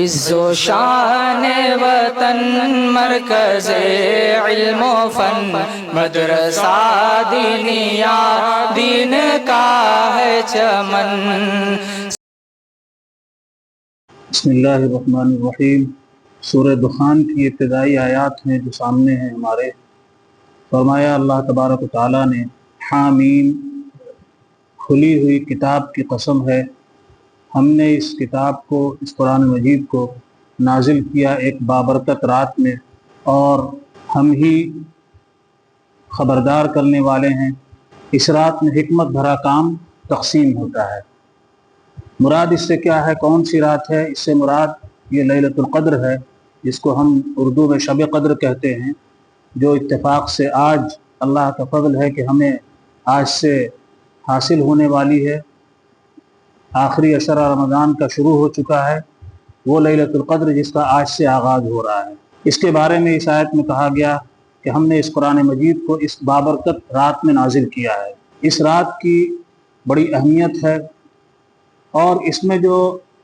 عز و شان وطن مرکز علم و فن مدرسہ دینیا دین کا ہے چمن۔ بسم اللہ الرحمن الرحیم۔ سورہ دخان کی ابتدائی آیات ہیں جو سامنے ہیں ہمارے۔ فرمایا اللہ تبارک و تعالیٰ نے حامیم، کھلی ہوئی کتاب کی قسم ہے، ہم نے اس کتاب کو، اس قرآن مجید کو نازل کیا ایک بابرکت رات میں، اور ہم ہی خبردار کرنے والے ہیں۔ اس رات میں حکمت بھرا کام تقسیم ہوتا ہے۔ مراد اس سے کیا ہے؟ کون سی رات ہے؟ اس سے مراد یہ لیلۃ القدر ہے، جس کو ہم اردو میں شب قدر کہتے ہیں، جو اتفاق سے آج اللہ کا فضل ہے کہ ہمیں آج سے حاصل ہونے والی ہے۔ آخری عشرہ رمضان کا شروع ہو چکا ہے، وہ لیلۃ القدر جس کا آج سے آغاز ہو رہا ہے۔ اس کے بارے میں اس آیت میں کہا گیا کہ ہم نے اس قرآن مجید کو اس بابرکت رات میں نازل کیا ہے۔ اس رات کی بڑی اہمیت ہے، اور اس میں جو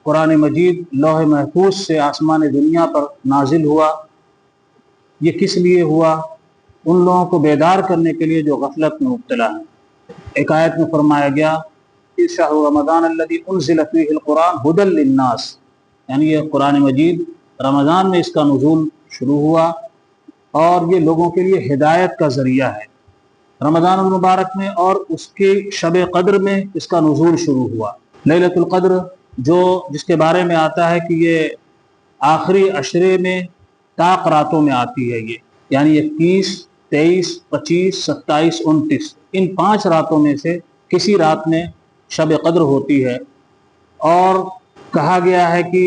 قرآن مجید لوح محفوظ سے آسمان دنیا پر نازل ہوا، یہ کس لیے ہوا؟ ان لوگوں کو بیدار کرنے کے لیے جو غفلت میں مبتلا ہیں۔ ایک آیت میں فرمایا گیا شہر رمضان الذی انزل فیہ القرآن ھدی للناس، یعنی یہ قرآن مجید رمضان میں اس کا نزول شروع ہوا اور یہ لوگوں کے لیے ہدایت کا ذریعہ ہے۔ رمضان المبارک میں اور اس کی شب قدر میں اس کا نزول شروع ہوا۔ لیلۃ القدر جس کے بارے میں آتا ہے کہ یہ آخری عشرے میں طاق راتوں میں آتی ہے، یہ یعنی 21، 23، 25، 27، 29، ان 5 راتوں میں سے کسی رات میں شب قدر ہوتی ہے، اور کہا گیا ہے کہ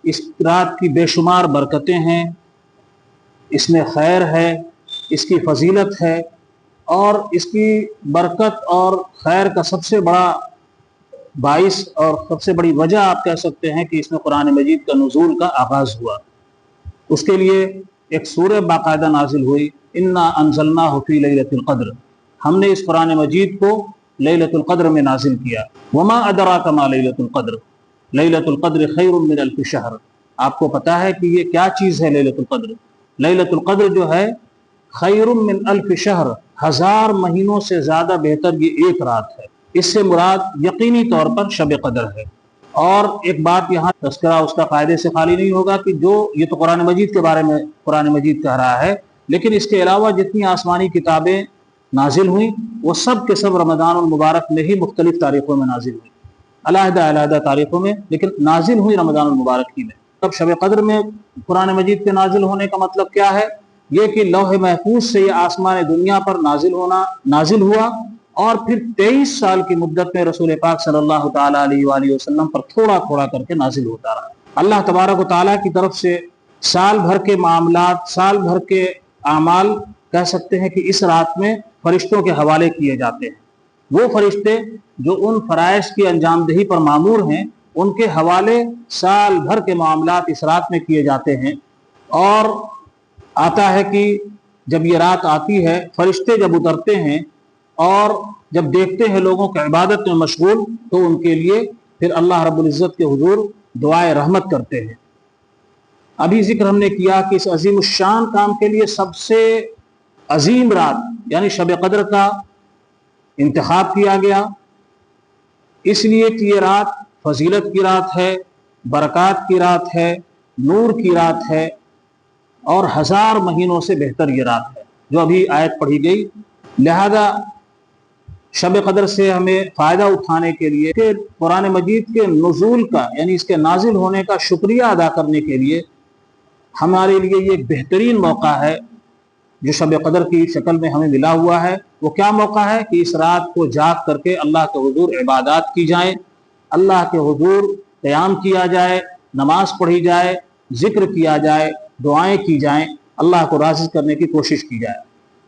اس رات کی بے شمار برکتیں ہیں، اس میں خیر ہے، اس کی فضیلت ہے، اور اس کی برکت اور خیر کا سب سے بڑا باعث اور سب سے بڑی وجہ آپ کہہ سکتے ہیں کہ اس میں قرآن مجید کا نزول کا آغاز ہوا۔ اس کے لیے ایک سورہ باقاعدہ نازل ہوئی، انا انزلناہ فی لیلۃ القدر، ہم نے اس قرآن مجید کو لیلۃ القدر میں نازل کیا۔ وما ادراک ما لیلۃ القدر، لیلۃ القدر خیر من الف شہر، آپ کو پتہ ہے کہ یہ کیا چیز ہے لیلۃ القدر؟ لیلۃ القدر جو ہے خیر من الف شہر، 1000 مہینوں سے زیادہ بہتر یہ ایک رات ہے۔ اس سے مراد یقینی طور پر شب قدر ہے۔ اور ایک بات یہاں تذکرہ اس کا قاعدے سے خالی نہیں ہوگا کہ یہ تو قرآن مجید کے بارے میں قرآن مجید کہہ رہا ہے، لیکن اس کے علاوہ جتنی آسمانی کتابیں نازل ہوئیں وہ سب کے سب رمضان المبارک میں ہی مختلف تاریخوں میں نازل ہوئیں، علیحدہ علیحدہ تاریخوں میں، لیکن نازل ہوئی رمضان المبارک ہی میں۔ تب شب قدر میں قرآن مجید کے نازل ہونے کا مطلب کیا ہے؟ یہ کہ لوح محفوظ سے یہ آسمان دنیا پر نازل ہوا، اور پھر 23 سال کی مدت میں رسول پاک صلی اللہ تعالیٰ علیہ وآلہ وسلم پر تھوڑا تھوڑا کر کے نازل ہوتا رہا۔ اللہ تبارک و تعالیٰ کی طرف سے سال بھر کے معاملات، سال بھر کے اعمال کہہ سکتے ہیں کہ اس رات میں فرشتوں کے حوالے کیے جاتے ہیں۔ وہ فرشتے جو ان فرائض کی انجام دہی پر مامور ہیں، ان کے حوالے سال بھر کے معاملات اس رات میں کیے جاتے ہیں۔ اور آتا ہے کہ جب یہ رات آتی ہے، فرشتے جب اترتے ہیں اور جب دیکھتے ہیں لوگوں کے عبادت میں مشغول، تو ان کے لیے پھر اللہ رب العزت کے حضور دعائے رحمت کرتے ہیں۔ ابھی ذکر ہم نے کیا کہ اس عظیم الشان کام کے لیے سب سے عظیم رات یعنی شب قدر کا انتخاب کیا گیا، اس لیے کہ یہ رات فضیلت کی رات ہے، برکات کی رات ہے، نور کی رات ہے، اور 1000 مہینوں سے بہتر یہ رات ہے جو ابھی آیت پڑھی گئی۔ لہذا شب قدر سے ہمیں فائدہ اٹھانے کے لیے کہ قرآن مجید کے نزول کا یعنی اس کے نازل ہونے کا شکریہ ادا کرنے کے لیے ہمارے لیے یہ ایک بہترین موقع ہے جو شب قدر کی شکل میں ہمیں ملا ہوا ہے۔ وہ کیا موقع ہے کہ اس رات کو جاگ کر کے اللہ کے حضور عبادات کی جائیں، اللہ کے حضور قیام کیا جائے، نماز پڑھی جائے، ذکر کیا جائے، دعائیں کی جائیں، اللہ کو راضی کرنے کی کوشش کی جائے۔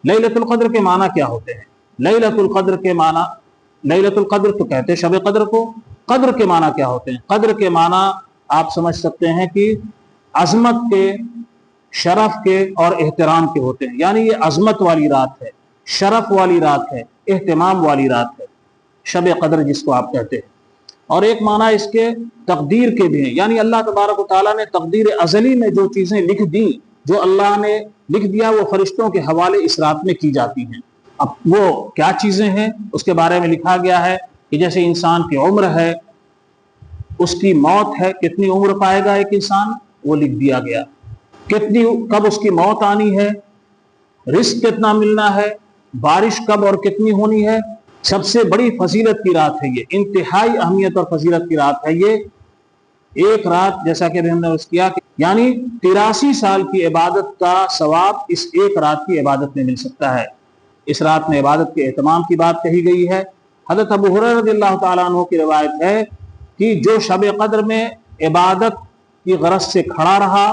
لیلۃ القدر کے معنی کیا ہوتے ہیں؟ لیلۃ القدر کے معنی، لیلۃ القدر تو کہتے ہیں شب قدر کو، قدر کے معنی کیا ہوتے ہیں؟ قدر کے معنی آپ سمجھ سکتے ہیں کہ عظمت کے، شرف کے اور احترام کے ہوتے ہیں، یعنی یہ عظمت والی رات ہے، شرف والی رات ہے، اہتمام والی رات ہے، شب قدر جس کو آپ کہتے ہیں۔ اور ایک معنی اس کے تقدیر کے بھی ہیں، یعنی اللہ تبارک و تعالیٰ نے تقدیر ازلی میں جو چیزیں لکھ دیں، جو اللہ نے لکھ دیا، وہ فرشتوں کے حوالے اس رات میں کی جاتی ہیں۔ اب وہ کیا چیزیں ہیں اس کے بارے میں لکھا گیا ہے کہ جیسے انسان کی عمر ہے، اس کی موت ہے، کتنی عمر پائے گا ایک انسان، وہ لکھ دیا گیا، کب اس کی موت آنی ہے، رزق کتنا ملنا ہے، بارش کب اور کتنی ہونی ہے۔ سب سے بڑی فضیلت کی رات ہے یہ، انتہائی اہمیت اور فضیلت کی رات ہے یہ۔ ایک رات، جیسا کہ ہم نے عرض کیا، یعنی 83 سال کی عبادت کا ثواب اس ایک رات کی عبادت میں مل سکتا ہے۔ اس رات میں عبادت کے اہتمام کی بات کہی گئی ہے۔ حضرت ابو ہریرہ رضی اللہ تعالیٰ عنہ کی روایت ہے کہ جو شب قدر میں عبادت کی غرض سے کھڑا رہا،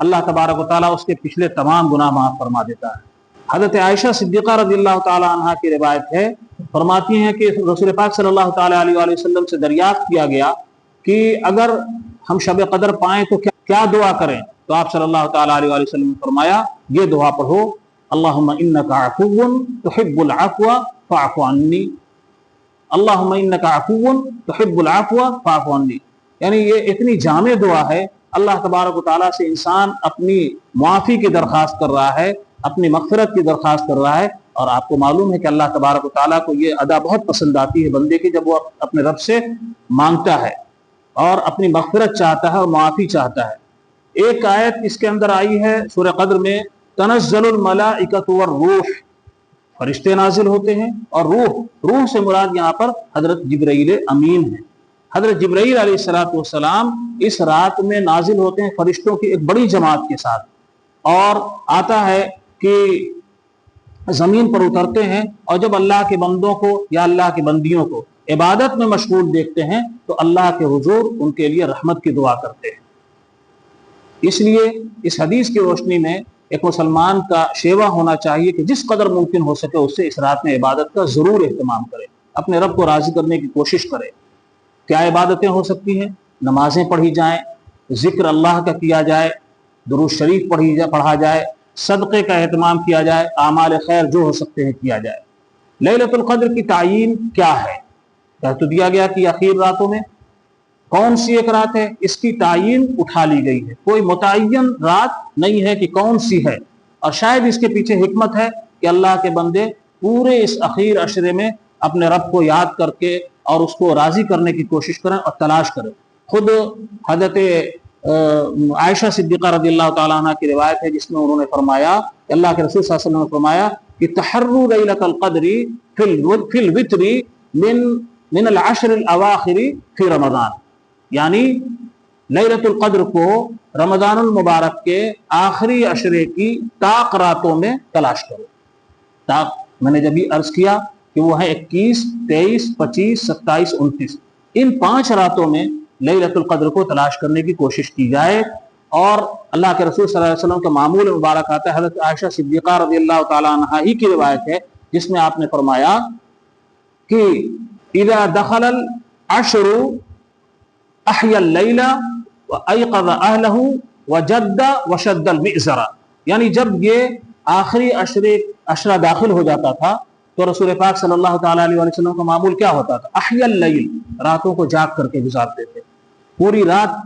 اللہ تبارک و تعالیٰ اس کے پچھلے تمام گناہ معاف فرما دیتا ہے۔ حضرت عائشہ صدیقہ رضی اللہ تعالیٰ عنہ کی روایت ہے، فرماتی ہیں کہ رسول پاک صلی اللہ تعالیٰ علیہ وآلہ وسلم سے دریافت کیا گیا کہ اگر ہم شب قدر پائیں تو کیا دعا کریں؟ تو آپ صلی اللہ تعالیٰ علیہ وآلہ وسلم نے فرمایا، یہ دعا پڑھو، اللہم انکا عفو تحب العفو فاعف عنی، اللہم انکا عفو تحب العفو فاعف عنی۔ یعنی یہ اتنی جامع دعا ہے، اللہ تبارک و تعالیٰ سے انسان اپنی معافی کی درخواست کر رہا ہے، اپنی مغفرت کی درخواست کر رہا ہے، اور آپ کو معلوم ہے کہ اللہ تبارک و تعالیٰ کو یہ ادا بہت پسند آتی ہے بندے کی، جب وہ اپنے رب سے مانگتا ہے اور اپنی مغفرت چاہتا ہے اور معافی چاہتا ہے۔ ایک آیت اس کے اندر آئی ہے سورہ قدر میں، تنزل الملائکۃ والروح، فرشتے نازل ہوتے ہیں، اور روح سے مراد یہاں پر حضرت جبرائیل امین ہے۔ حضرت جبرائیل علیہ السلام اس رات میں نازل ہوتے ہیں فرشتوں کی ایک بڑی جماعت کے ساتھ، اور آتا ہے کہ زمین پر اترتے ہیں، اور جب اللہ کے بندوں کو یا اللہ کے بندیوں کو عبادت میں مشغول دیکھتے ہیں تو اللہ کے حضور ان کے لیے رحمت کی دعا کرتے ہیں۔ اس لیے اس حدیث کی روشنی میں ایک مسلمان کا شیوا ہونا چاہیے کہ جس قدر ممکن ہو سکے اس سے اس رات میں عبادت کا ضرور اہتمام کرے، اپنے رب کو راضی کرنے کی کوشش کرے۔ کیا عبادتیں ہو سکتی ہیں؟ نمازیں پڑھی جائیں، ذکر اللہ کا کیا جائے، درود شریف پڑھا جائے، صدقے کا اہتمام کیا جائے، اعمال خیر جو ہو سکتے ہیں کیا جائے۔ لیلۃ القدر کی تعیین کیا ہے؟ کہہ تو دیا گیا کہ اخیر راتوں میں کون سی ایک رات ہے، اس کی تعیین اٹھا لی گئی ہے، کوئی متعین رات نہیں ہے کہ کون سی ہے، اور شاید اس کے پیچھے حکمت ہے کہ اللہ کے بندے پورے اس اخیر عشرے میں اپنے رب کو یاد کر کے اور اس کو راضی کرنے کی کوشش کریں اور تلاش کریں۔ خود حضرت عائشہ صدیقہ رضی اللہ تعالیٰ عنہ کی روایت ہے جس میں انہوں نے فرمایا کہ اللہ کے رسول صلی اللہ علیہ وسلم نے فرمایا کہ تحروا لیلۃ القدر فی الوتر من العشر الاواخر فی رمضان، یعنی لیلۃ القدر کو رمضان المبارک کے آخری عشرے کی طاق راتوں میں تلاش کرو۔ طاق میں نے جب یہ عرض کیا کہ وہ ہے 21، 23، 25، 27، 29، ان 5 راتوں میں لیلۃ القدر کو تلاش کرنے کی کوشش کی جائے۔ اور اللہ کے رسول صلی اللہ علیہ وسلم کا معمول مبارک آتا ہے، حضرت عائشہ صدیقہ رضی اللہ تعالیٰ عنہا ہی کی روایت ہے جس میں آپ نے فرمایا کہ اذا دخل العشر احیا اللیل وایقظ اہلہ وجد وشد المئزر، یعنی جب یہ آخری عشرہ داخل ہو جاتا تھا تو رسول پاک صلی اللہ تعالیٰ علیہ وسلم کا معمول کیا ہوتا تھا؟ احیا اللیل، راتوں کو جاگ کر کے گزارتے تھے، پوری رات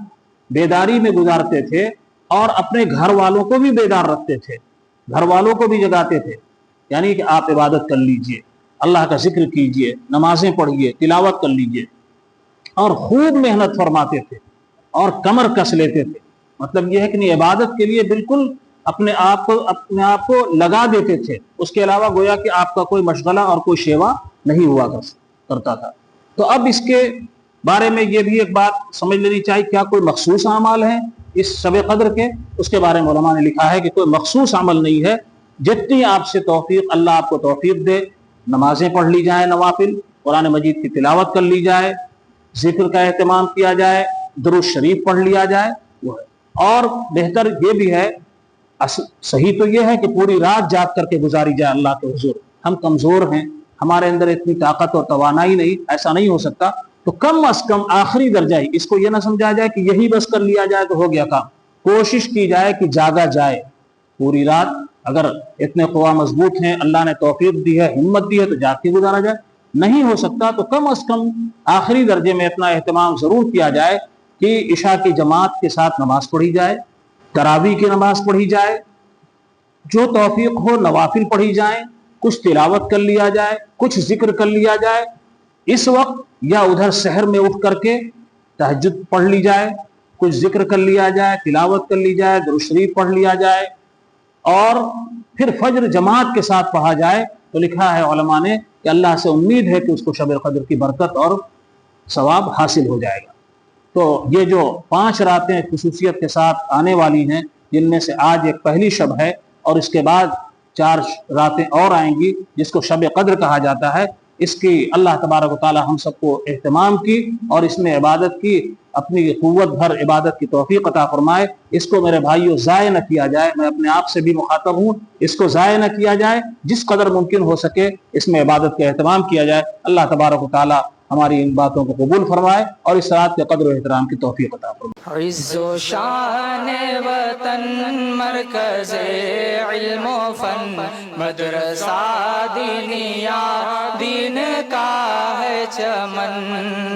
بیداری میں گزارتے تھے، اور اپنے گھر والوں کو بھی بیدار رکھتے تھے، گھر والوں کو بھی جگاتے تھے، یعنی کہ آپ عبادت کر لیجئے، اللہ کا ذکر کیجئے، نمازیں پڑھیے، تلاوت کر لیجئے، اور خوب محنت فرماتے تھے اور کمر کس لیتے تھے۔ مطلب یہ ہے کہ عبادت کے لیے بالکل اپنے آپ کو لگا دیتے تھے، اس کے علاوہ گویا کہ آپ کا کوئی مشغلہ اور کوئی شیوا نہیں ہوا کرتا تھا۔ تو اب اس کے بارے میں یہ بھی ایک بات سمجھ لینی چاہیے، کیا کوئی مخصوص اعمال ہیں اس شب قدر کے؟ اس کے بارے میں علماء نے لکھا ہے کہ کوئی مخصوص عمل نہیں ہے، جتنی آپ سے توفیق، اللہ آپ کو توفیق دے، نمازیں پڑھ لی جائیں، نوافل، قرآن مجید کی تلاوت کر لی جائے، ذکر کا اہتمام کیا جائے، درود شریف پڑھ لیا جائے، وہ ہے۔ اور بہتر یہ بھی ہے، صحیح تو یہ ہے کہ پوری رات جاگ کر کے گزاری جائے اللہ کے حضور۔ ہم کمزور ہیں، ہمارے اندر اتنی طاقت اور توانائی نہیں، ایسا نہیں ہو سکتا، تو کم از کم آخری درجہ ہی، اس کو یہ نہ سمجھا جائے کہ یہی بس کر لیا جائے تو ہو گیا کام، کوشش کی جائے کہ جاگا جائے پوری رات۔ اگر اتنے قوا مضبوط ہیں، اللہ نے توفیق دی ہے، ہمت دی ہے، تو جاگ کے گزارا جائے۔ نہیں ہو سکتا تو کم از کم آخری درجے میں اتنا اہتمام ضرور کیا جائے کہ عشاء کی جماعت کے ساتھ نماز پڑھی جائے، تراویح کی نماز پڑھی جائے، جو توفیق ہو نوافل پڑھی جائیں، کچھ تلاوت کر لیا جائے، کچھ ذکر کر لیا جائے اس وقت، یا ادھر سحر میں اٹھ کر کے تہجد پڑھ لی جائے، کچھ ذکر کر لیا جائے، تلاوت کر لی جائے، درود شریف پڑھ لیا جائے، اور پھر فجر جماعت کے ساتھ پڑھا جائے تو لکھا ہے علماء نے کہ اللہ سے امید ہے کہ اس کو شب قدر کی برکت اور ثواب حاصل ہو جائے گا۔ تو یہ جو 5 راتیں خصوصیت کے ساتھ آنے والی ہیں، جن میں سے آج ایک پہلی شب ہے اور اس کے بعد 4 راتیں اور آئیں گی جس کو شب قدر کہا جاتا ہے، اس کی اللہ تبارک و تعالی ہم سب کو اہتمام کی اور اس میں عبادت کی اپنی قوت بھر عبادت کی توفیق عطا فرمائے۔ اس کو میرے بھائیوں ضائع نہ کیا جائے، میں اپنے آپ سے بھی مخاطب ہوں، اس کو ضائع نہ کیا جائے، جس قدر ممکن ہو سکے اس میں عبادت کا اہتمام کیا جائے۔ اللہ تبارک و تعالی ہماری ان باتوں کو قبول فرمائے اور اس رات کے قدر و احترام کی توفیق عطا فرمائے۔ عز و شان وطن مرکز علم و فن، مدرسہ دینیا دین کا ہے چمن۔